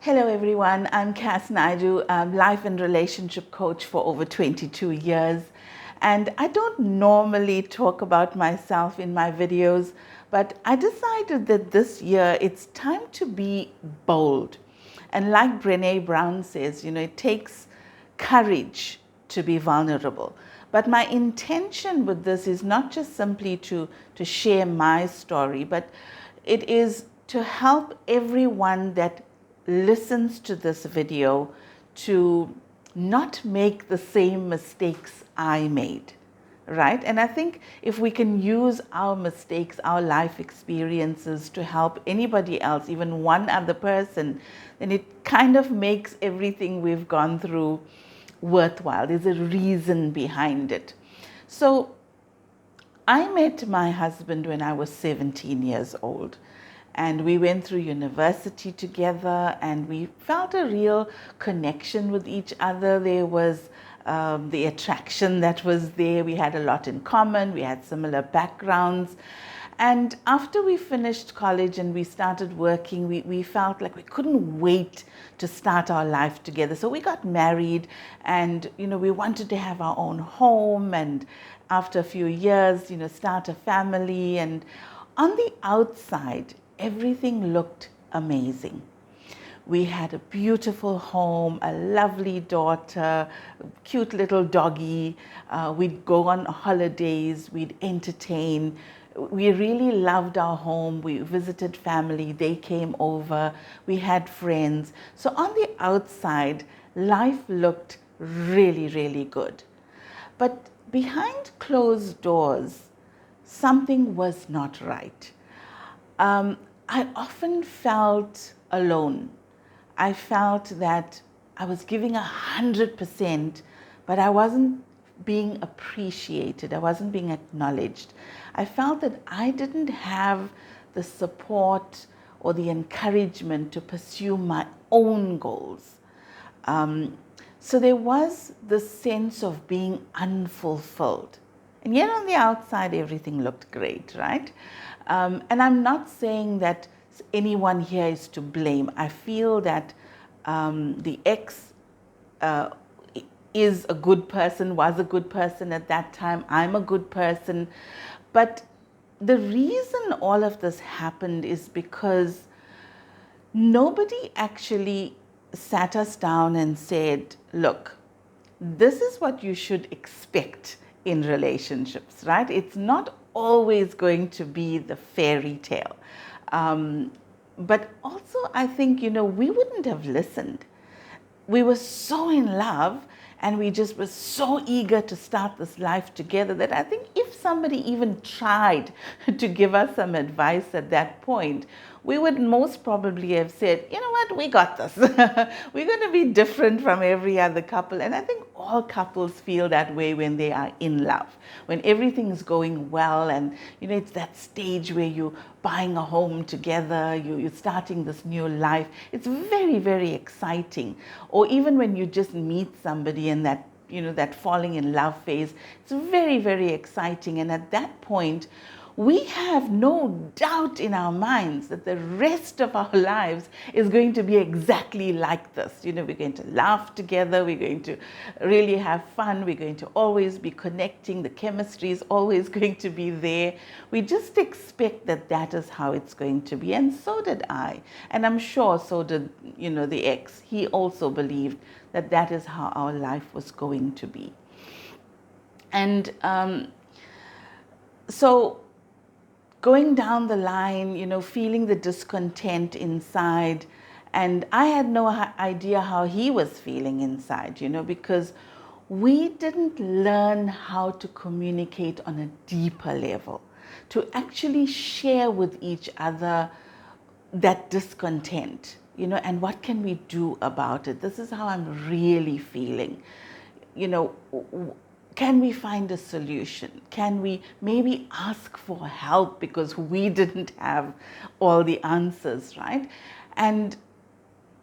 Hello everyone, I'm Cass Naidu, life and relationship coach for over 22 years. And I don't normally talk about myself in my videos, but I decided that this year it's time to be bold. And like Brené Brown says, it takes courage to be vulnerable. But my intention with this is not just simply to share my story, but it is to help everyone that listens to this video to not make the same mistakes I made, right? And I think if we can use our mistakes, our life experiences to help anybody else, even one other person, then it kind of makes everything we've gone through worthwhile. There's a reason behind it. So I met my husband when I was 17 years old. And we went through university together and we felt a real connection with each other. There was the attraction that was there. We had a lot in common. We had similar backgrounds. And after we finished college and we started working, we felt like we couldn't wait to start our life together. So we got married and, we wanted to have our own home and after a few years, start a family. And on the outside, everything looked amazing. We had a beautiful home, a lovely daughter, cute little doggy. We'd go on holidays, we'd entertain. We really loved our home. We visited family, they came over, we had friends. So on the outside, life looked really, really good. But behind closed doors, something was not right. I often felt alone. I felt that I was giving 100%, but I wasn't being appreciated. I wasn't being acknowledged. I felt that I didn't have the support or the encouragement to pursue my own goals. So there was this sense of being unfulfilled. And yet on the outside, everything looked great, right? And I'm not saying that anyone here is to blame. I feel that the ex is a good person, was a good person at that time. I'm a good person. But the reason all of this happened is because nobody actually sat us down and said, look, this is what you should expect in relationships, right? It's not always going to be the fairy tale. But also, I think, we wouldn't have listened. We were so in love and we just were so eager to start this life together that I think if somebody even tried to give us some advice at that point, we would most probably have said, you know what, we got this. We're going to be different from every other couple. And I think all couples feel that way when they are in love, when everything is going well and, it's that stage where you're buying a home together, you're starting this new life. It's very, very exciting. Or even when you just meet somebody and that, that falling in love phase, it's very, very exciting. And at that point, we have no doubt in our minds that the rest of our lives is going to be exactly like this. We're going to laugh together, we're going to really have fun, we're going to always be connecting, the chemistry is always going to be there. We just expect that that is how it's going to be, and so did I. And I'm sure so did, the ex. He also believed that that is how our life was going to be. And so going down the line, feeling the discontent inside. And I had no idea how he was feeling inside, because we didn't learn how to communicate on a deeper level, to actually share with each other that discontent, and what can we do about it? This is how I'm really feeling. Can we find a solution? Can we maybe ask for help because we didn't have all the answers, right? And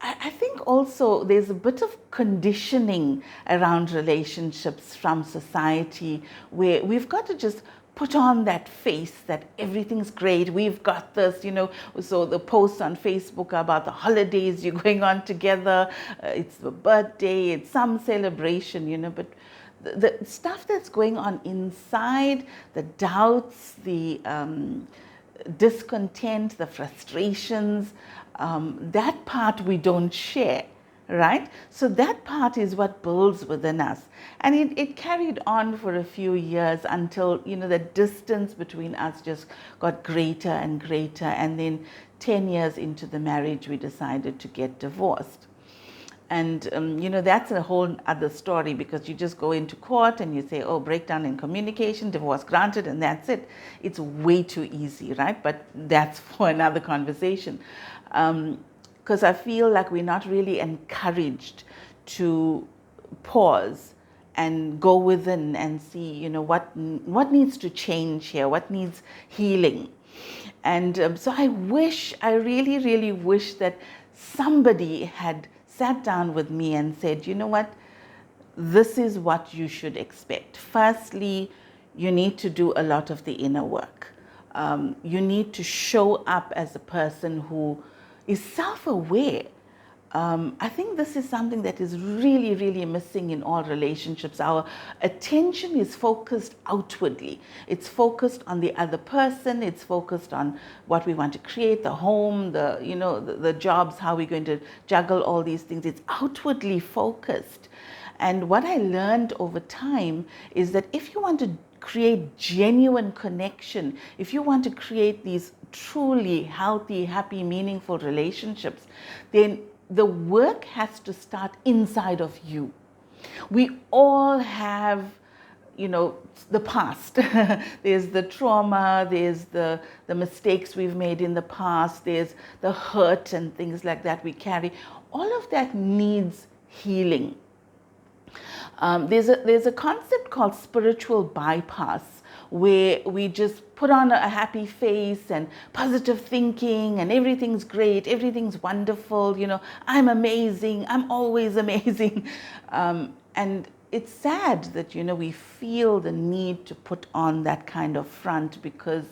I think also there's a bit of conditioning around relationships from society where we've got to just put on that face that everything's great, we've got this, so the posts on Facebook are about the holidays you're going on together, it's the birthday, it's some celebration, but the stuff that's going on inside, the doubts, the discontent, the frustrations, that part we don't share. Right? So that part is what builds within us. And it carried on for a few years until, the distance between us just got greater and greater. And then 10 years into the marriage, we decided to get divorced. And, that's a whole other story, because you just go into court and you say, oh, breakdown in communication, divorce granted, and that's it. It's way too easy, right? But that's for another conversation. Because I feel like we're not really encouraged to pause and go within and see, what needs to change here, what needs healing. And so I really, really wish that somebody had sat down with me and said, you know what, this is what you should expect. Firstly, you need to do a lot of the inner work. You need to show up as a person who is self-aware. I think this is something that is really, really missing in all relationships. Our attention is focused outwardly. It's focused on the other person. It's focused on what we want to create, the home, the jobs, how we're going to juggle all these things. It's outwardly focused. And what I learned over time is that if you want to create genuine connection, if you want to create these truly healthy, happy, meaningful relationships, then the work has to start inside of you. We all have, the past. There's the trauma, there's the mistakes we've made in the past, there's the hurt and things like that we carry. All of that needs healing. There's a concept called spiritual bypass, where we just put on a happy face and positive thinking and everything's great, everything's wonderful, I'm amazing, I'm always amazing. And it's sad that, we feel the need to put on that kind of front, because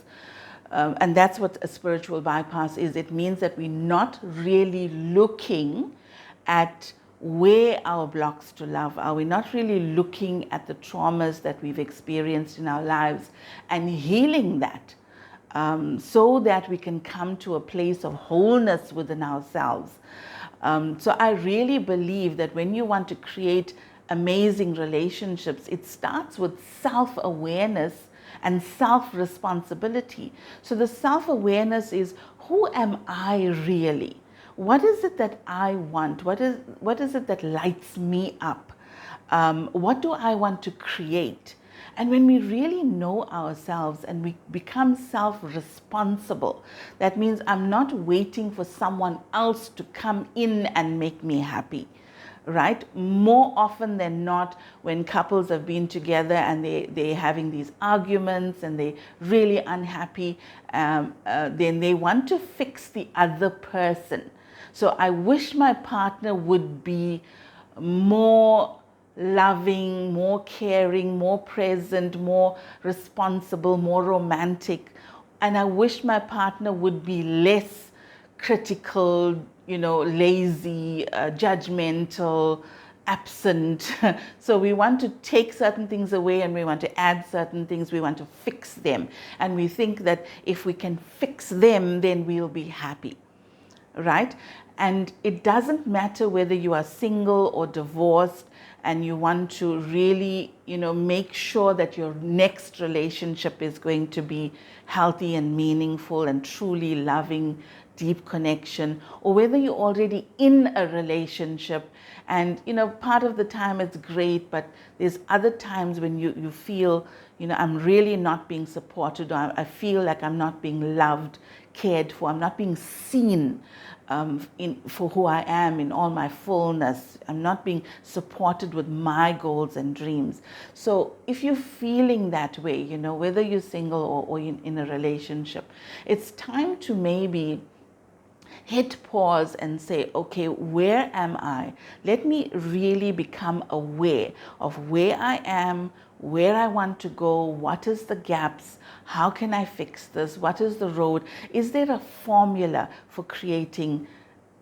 and that's what a spiritual bypass is. It means that we're not really looking at where our blocks to love are. We're not really looking at the traumas that we've experienced in our lives and healing that, so that we can come to a place of wholeness within ourselves. So I really believe that when you want to create amazing relationships, it starts with self-awareness and self-responsibility. So the self-awareness is, who am I really? What is it that I want? What is it that lights me up? What do I want to create? And when we really know ourselves and we become self-responsible, that means I'm not waiting for someone else to come in and make me happy, right? More often than not, when couples have been together and they're having these arguments and they're really unhappy, then they want to fix the other person. So I wish my partner would be more loving, more caring, more present, more responsible, more romantic. And I wish my partner would be less critical, lazy, judgmental, absent. So we want to take certain things away and we want to add certain things. We want to fix them. And we think that if we can fix them, then we'll be happy. Right? And it doesn't matter whether you are single or divorced and you want to really, make sure that your next relationship is going to be healthy and meaningful and truly loving, deep connection, or whether you're already in a relationship and, part of the time it's great, but there's other times when you feel, I'm really not being supported, or I feel like I'm not being loved, cared for, I'm not being seen for who I am in all my fullness. I'm not being supported with my goals and dreams. So if you're feeling that way, whether you're single or in a relationship, it's time to maybe hit pause and say, okay, where am I? Let me really become aware of where I am, where I want to go, what is the gaps, how can I fix this, what is the road? Is there a formula for creating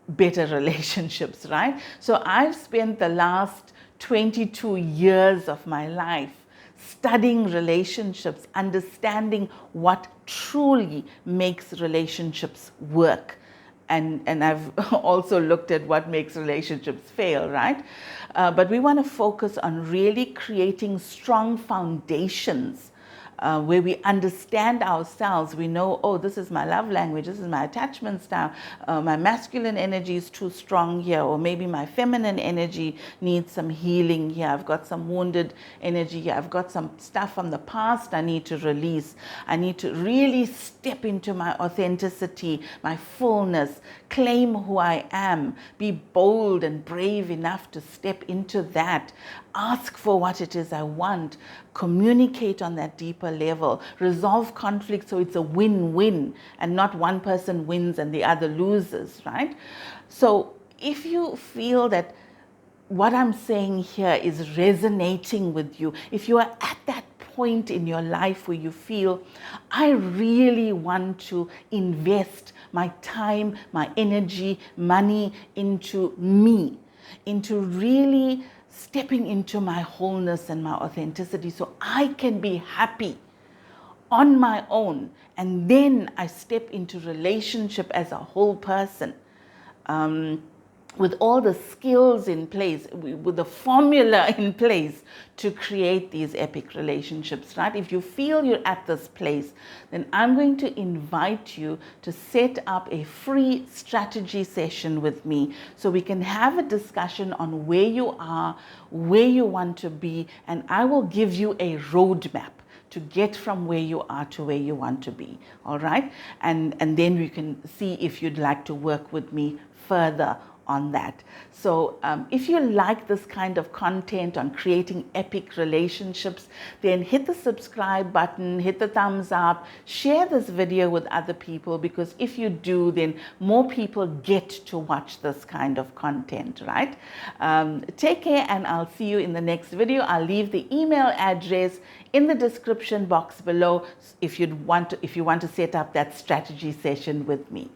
better relationships, right? So I've spent the last 22 years of my life studying relationships, understanding what truly makes relationships work. And I've also looked at what makes relationships fail, right? But we want to focus on really creating strong foundations where we understand ourselves. We know, oh, this is my love language, this is my attachment style, my masculine energy is too strong here, or maybe my feminine energy needs some healing here. I've got some wounded energy here. I've got some stuff from the past I need to release. I need to really step into my authenticity, my fullness, claim who I am, be bold and brave enough to step into that, ask for what it is I want, communicate on that deeper level, resolve conflict so it's a win-win and not one person wins and the other loses, right? So if you feel that what I'm saying here is resonating with you, if you are at that point in your life where you feel, I really want to invest my time, my energy, money into me, into really stepping into my wholeness and my authenticity so I can be happy on my own, and then I step into relationship as a whole person, with all the skills in place, with the formula in place to create these epic relationships, right? If you feel you're at this place, then I'm going to invite you to set up a free strategy session with me so we can have a discussion on where you are, where you want to be, and I will give you a roadmap to get from where you are to where you want to be, all right? And then we can see if you'd like to work with me further on that. So if you like this kind of content on creating epic relationships, then hit the subscribe button, hit the thumbs up, share this video with other people, because if you do, then more people get to watch this kind of content, right? Take care, and I'll see you in the next video. I'll leave the email address in the description box below if you want to set up that strategy session with me.